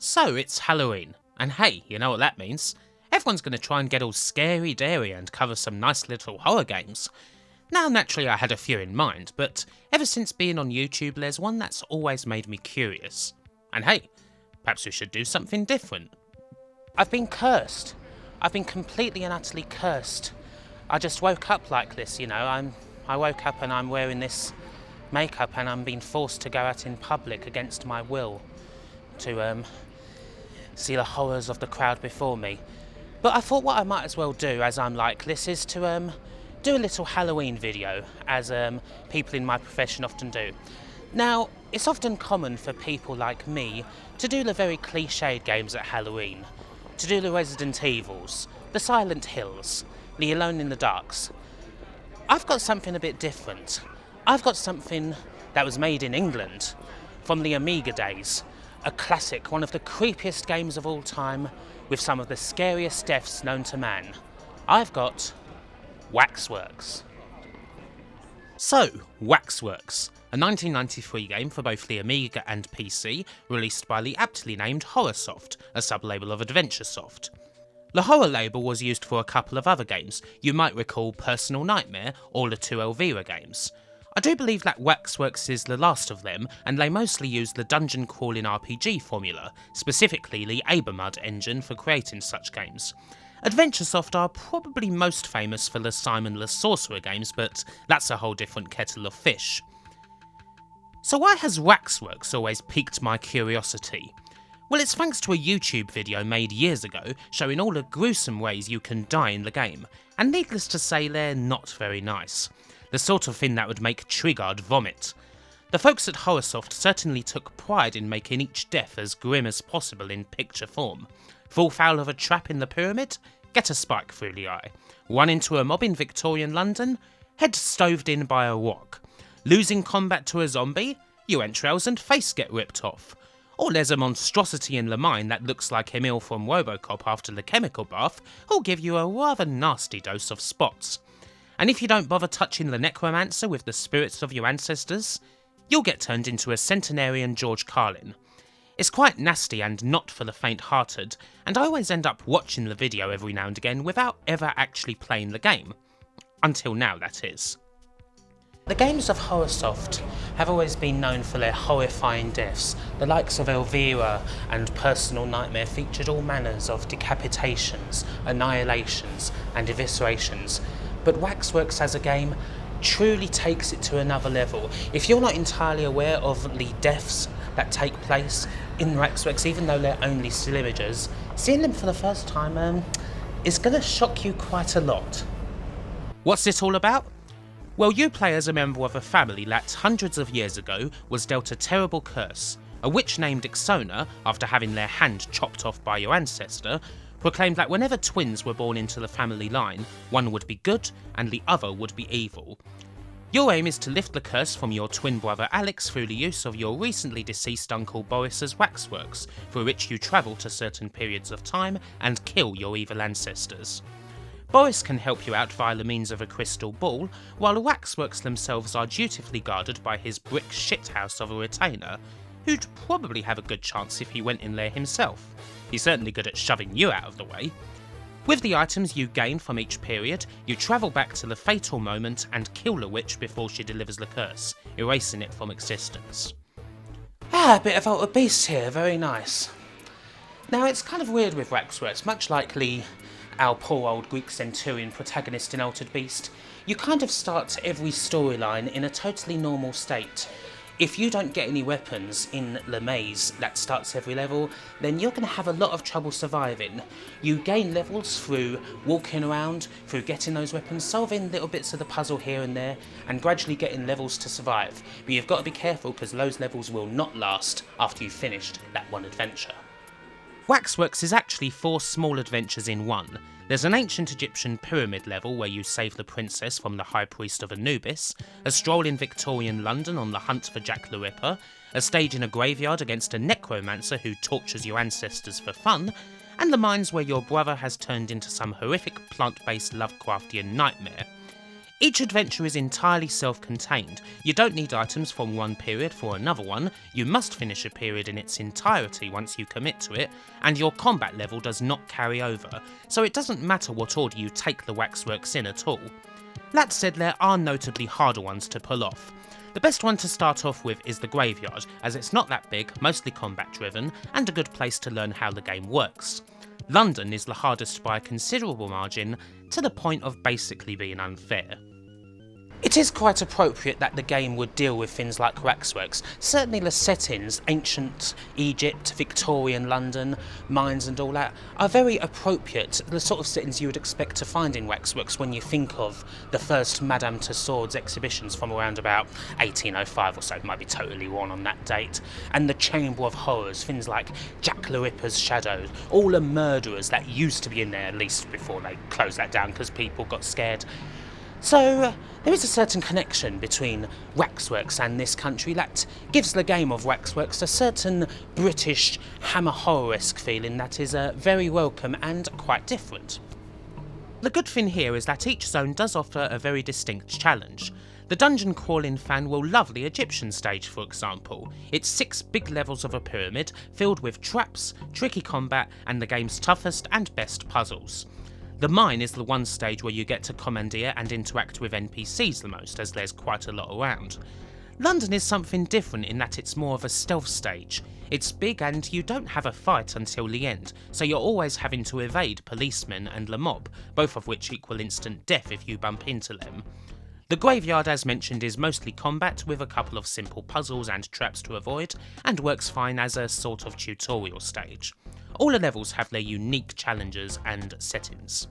So it's Halloween, and hey, you know what that means? Everyone's going to try and get all scary dairy and cover some nice little horror games. Now naturally I had a few in mind, but ever since being on YouTube there's one that's always made me curious. And hey, perhaps we should do something different. I've been cursed. I've been completely and utterly cursed. I just woke up like this, you know, I woke up and I'm wearing this makeup and I'm being forced to go out in public against my will to see the horrors of the crowd before me. But I thought what I might as well do, as I'm like this, is to do a little Halloween video, as people in my profession often do. Now, it's often common for people like me to do the very cliched games at Halloween, to do the Resident Evils, the Silent Hills, the Alone in the Darks. I've got something a bit different. I've got something that was made in England, from the Amiga days. A classic, one of the creepiest games of all time, with some of the scariest deaths known to man. I've got Waxworks. So, Waxworks, a 1993 game for both the Amiga and PC, released by the aptly named Horrorsoft, a sub-label of AdventureSoft. The horror label was used for a couple of other games. You might recall Personal Nightmare or the two Elvira games. I do believe that Waxworks is the last of them, and they mostly use the dungeon crawling RPG formula, specifically the Abermud engine for creating such games. AdventureSoft are probably most famous for the Simon the Sorcerer games, but that's a whole different kettle of fish. So why has Waxworks always piqued my curiosity? Well, it's thanks to a YouTube video made years ago showing all the gruesome ways you can die in the game, and needless to say they're not very nice. The sort of thing that would make Trigard vomit. The folks at Horrorsoft certainly took pride in making each death as grim as possible in picture form. Fall foul of a trap in the pyramid? Get a spike through the eye. Run into a mob in Victorian London? Head stoved in by a rock. Losing combat to a zombie? Your entrails and face get ripped off. Or there's a monstrosity in the mine that looks like Emil from Robocop after the chemical bath, who'll give you a rather nasty dose of spots. And if you don't bother touching the necromancer with the spirits of your ancestors, you'll get turned into a centenarian George Carlin. It's quite nasty and not for the faint-hearted, and I always end up watching the video every now and again without ever actually playing the game. Until now, that is. The games of Horrorsoft have always been known for their horrifying deaths. The likes of Elvira and Personal Nightmare featured all manners of decapitations, annihilations, and eviscerations. But Waxworks as a game truly takes it to another level. If you're not entirely aware of the deaths that take place in Waxworks, even though they're only still images, seeing them for the first time is going to shock you quite a lot. What's it all about? Well, you play as a member of a family that hundreds of years ago was dealt a terrible curse. A witch named Ixona, after having their hand chopped off by your ancestor, proclaimed that whenever twins were born into the family line, one would be good and the other would be evil. Your aim is to lift the curse from your twin brother Alex through the use of your recently deceased uncle Boris's Waxworks, through which you travel to certain periods of time and kill your evil ancestors. Boris can help you out via the means of a crystal ball, while the Waxworks themselves are dutifully guarded by his brick shithouse of a retainer, who'd probably have a good chance if he went in there himself. He's certainly good at shoving you out of the way. With the items you gain from each period, you travel back to the fatal moment and kill the witch before she delivers the curse, erasing it from existence. A bit of Alter Beast here, very nice. Now it's kind of weird with Waxworks, much like our poor old Greek centurion protagonist in Altered Beast. You kind of start every storyline in a totally normal state. If you don't get any weapons in the maze that starts every level, then you're going to have a lot of trouble surviving. You gain levels through walking around, through getting those weapons, solving little bits of the puzzle here and there, and gradually getting levels to survive. But you've got to be careful because those levels will not last after you've finished that one adventure. Waxworks is actually 4 small adventures in one. There's an ancient Egyptian pyramid level where you save the princess from the High Priest of Anubis, a stroll in Victorian London on the hunt for Jack the Ripper, a stage in a graveyard against a necromancer who tortures your ancestors for fun, and the mines where your brother has turned into some horrific plant-based Lovecraftian nightmare. Each adventure is entirely self-contained. You don't need items from one period for another one, you must finish a period in its entirety once you commit to it, and your combat level does not carry over, so it doesn't matter what order you take the Waxworks in at all. That said, there are notably harder ones to pull off. The best one to start off with is the Graveyard, as it's not that big, mostly combat driven, and a good place to learn how the game works. London is the hardest by a considerable margin, to the point of basically being unfair. It is quite appropriate that the game would deal with things like Waxworks. Certainly the settings, ancient Egypt, Victorian London, mines and all that, are very appropriate, the sort of settings you would expect to find in Waxworks when you think of the first Madame Tussauds exhibitions from around about 1805 or so, it might be totally wrong on that date, and the Chamber of Horrors, things like Jack the Ripper's shadows, all the murderers that used to be in there, at least before they closed that down because people got scared. So, there is a certain connection between Waxworks and this country that gives the game of Waxworks a certain British Hammer Horror-esque feeling that is very welcome and quite different. The good thing here is that each zone does offer a very distinct challenge. The dungeon crawling fan will love the Egyptian stage, for example. It's 6 big levels of a pyramid filled with traps, tricky combat, and the game's toughest and best puzzles. The mine is the one stage where you get to commandeer and interact with NPCs the most, as there's quite a lot around. London is something different in that it's more of a stealth stage. It's big and you don't have a fight until the end, so you're always having to evade policemen and the mob, both of which equal instant death if you bump into them. The Graveyard, as mentioned, is mostly combat with a couple of simple puzzles and traps to avoid, and works fine as a sort of tutorial stage. All the levels have their unique challenges and settings.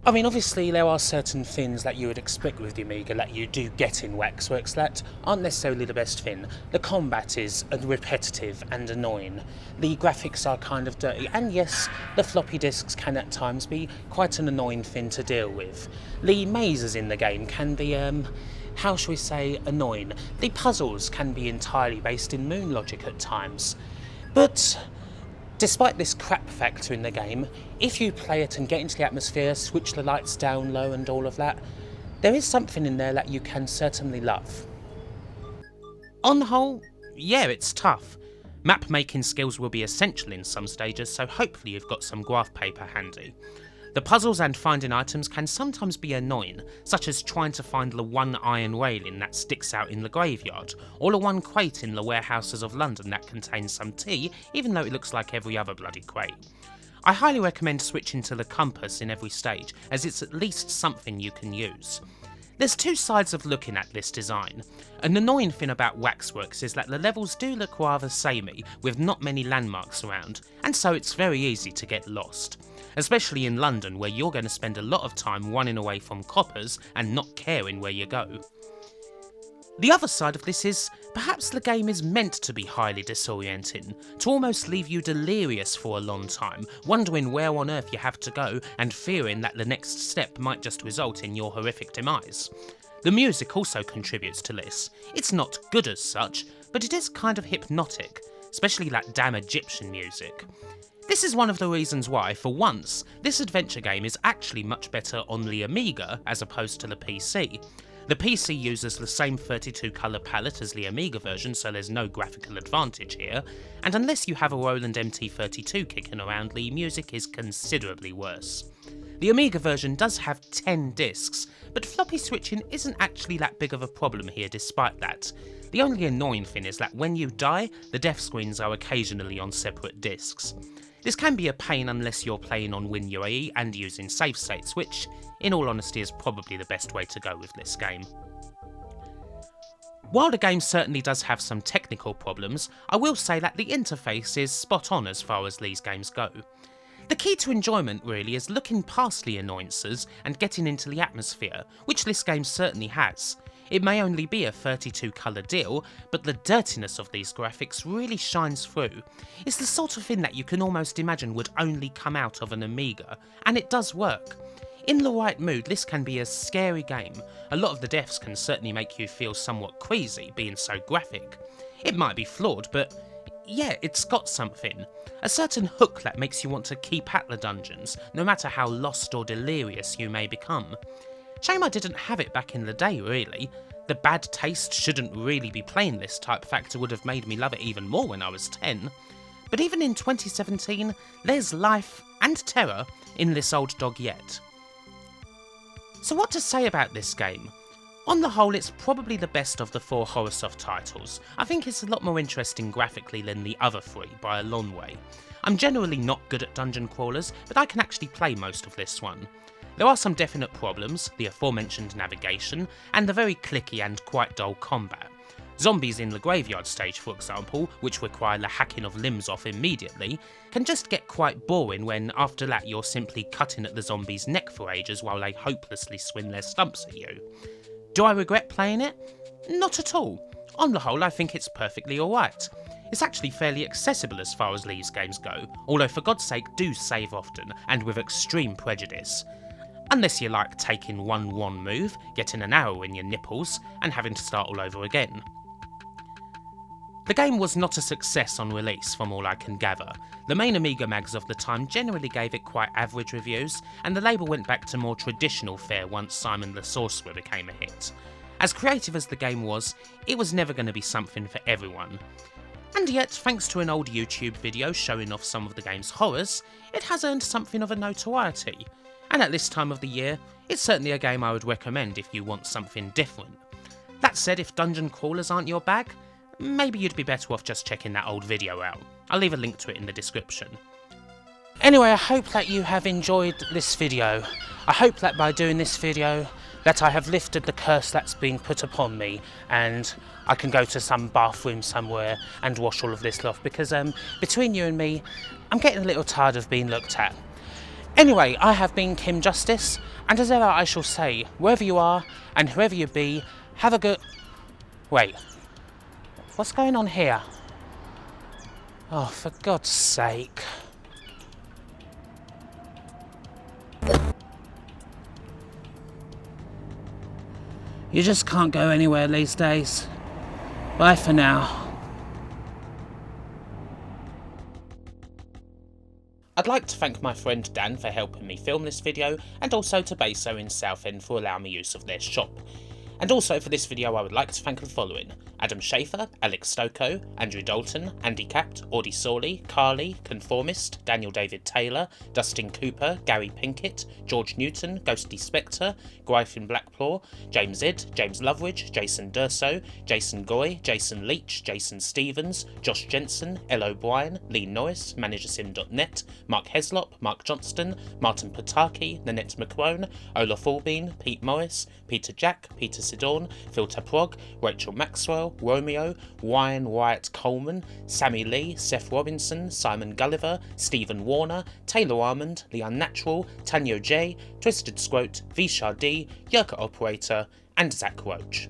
I mean, obviously there are certain things that you would expect with the Amiga that you do get in Waxworks that aren't necessarily the best thing. The combat is repetitive and annoying. The graphics are kind of dirty, and yes, the floppy disks can at times be quite an annoying thing to deal with. The mazes in the game can be, how shall we say, annoying. The puzzles can be entirely based in moon logic at times. But despite this crap factor in the game, if you play it and get into the atmosphere, switch the lights down low and all of that, there is something in there that you can certainly love. On the whole, yeah, it's tough. Map making skills will be essential in some stages, so hopefully you've got some graph paper handy. The puzzles and finding items can sometimes be annoying, such as trying to find the one iron railing that sticks out in the graveyard, or the one crate in the warehouses of London that contains some tea, even though it looks like every other bloody crate. I highly recommend switching to the compass in every stage, as it's at least something you can use. There's two sides of looking at this design. An annoying thing about Waxworks is that the levels do look rather samey, with not many landmarks around, and so it's very easy to get lost. Especially in London, where you're going to spend a lot of time running away from coppers and not caring where you go. The other side of this is, perhaps the game is meant to be highly disorienting, to almost leave you delirious for a long time, wondering where on earth you have to go and fearing that the next step might just result in your horrific demise. The music also contributes to this. It's not good as such, but it is kind of hypnotic, especially that damn Egyptian music. This is one of the reasons why, for once, this adventure game is actually much better on the Amiga as opposed to the PC. The PC uses the same 32 colour palette as the Amiga version, so there's no graphical advantage here, and unless you have a Roland MT32 kicking around, the music is considerably worse. The Amiga version does have 10 discs, but floppy switching isn't actually that big of a problem here despite that. The only annoying thing is that when you die, the death screens are occasionally on separate discs. This can be a pain unless you're playing on WinUAE and using save states, which, in all honesty, is probably the best way to go with this game. While the game certainly does have some technical problems, I will say that the interface is spot on as far as these games go. The key to enjoyment really is looking past the annoyances and getting into the atmosphere, which this game certainly has. It may only be a 32 colour deal, but the dirtiness of these graphics really shines through. It's the sort of thing that you can almost imagine would only come out of an Amiga, and it does work. In the right mood, this can be a scary game. A lot of the deaths can certainly make you feel somewhat queasy, being so graphic. It might be flawed, but yeah, it's got something. A certain hook that makes you want to keep at the dungeons, no matter how lost or delirious you may become. Shame I didn't have it back in the day, really. The bad taste shouldn't really be playing this type factor would have made me love it even more when I was 10. But even in 2017, there's life and terror in this old dog yet. So what to say about this game? On the whole, it's probably the best of the 4 Horrorsoft titles. I think it's a lot more interesting graphically than the other 3 by a long way. I'm generally not good at dungeon crawlers, but I can actually play most of this one. There are some definite problems, the aforementioned navigation, and the very clicky and quite dull combat. Zombies in the graveyard stage, for example, which require the hacking of limbs off immediately, can just get quite boring when after that you're simply cutting at the zombie's neck for ages while they hopelessly swing their stumps at you. Do I regret playing it? Not at all. On the whole, I think it's perfectly alright. It's actually fairly accessible as far as these games go, although for God's sake do save often, and with extreme prejudice. Unless you like taking one wrong move, getting an arrow in your nipples, and having to start all over again. The game was not a success on release from all I can gather. The main Amiga mags of the time generally gave it quite average reviews, and the label went back to more traditional fare once Simon the Sorcerer became a hit. As creative as the game was, it was never going to be something for everyone. And yet, thanks to an old YouTube video showing off some of the game's horrors, it has earned something of a notoriety. And at this time of the year, it's certainly a game I would recommend if you want something different. That said, if dungeon crawlers aren't your bag, maybe you'd be better off just checking that old video out. I'll leave a link to it in the description. Anyway, I hope that you have enjoyed this video. I hope that by doing this video, that I have lifted the curse that's been put upon me, and I can go to some bathroom somewhere and wash all of this off, because between you and me, I'm getting a little tired of being looked at. Anyway, I have been Kim Justice, and as ever I shall say, wherever you are, and whoever you be, have a good... Wait. What's going on here? Oh, for God's sake. You just can't go anywhere these days. Bye for now. I'd like to thank my friend Dan for helping me film this video, and also to Beso in Southend for allowing me use of their shop. And also for this video I would like to thank the following: Adam Schaefer, Alex Stocco, Andrew Dalton, Andy Capt, Audie Sawley, Carly, Conformist, Daniel David Taylor, Dustin Cooper, Gary Pinkett, George Newton, Ghosty Spectre, Gryphon Blackplaw, James Id, James Loveridge, Jason Durso, Jason Goy, Jason Leach, Jason Stevens, Josh Jensen, El O'Brien, Lee Norris, ManagerSim.net, Mark Heslop, Mark Johnston, Martin Pataki, Nanette McCrone, Olaf Albeen, Pete Morris, Peter Jack, Peter Sidorn, Phil Taprog, Rachel Maxwell, Romeo, Ryan Wyatt Coleman, Sammy Lee, Seth Robinson, Simon Gulliver, Stephen Warner, Taylor Armand, The Unnatural, Tanyo J, Twisted Squote, Vishar D, Yurka Operator, and Zach Roach.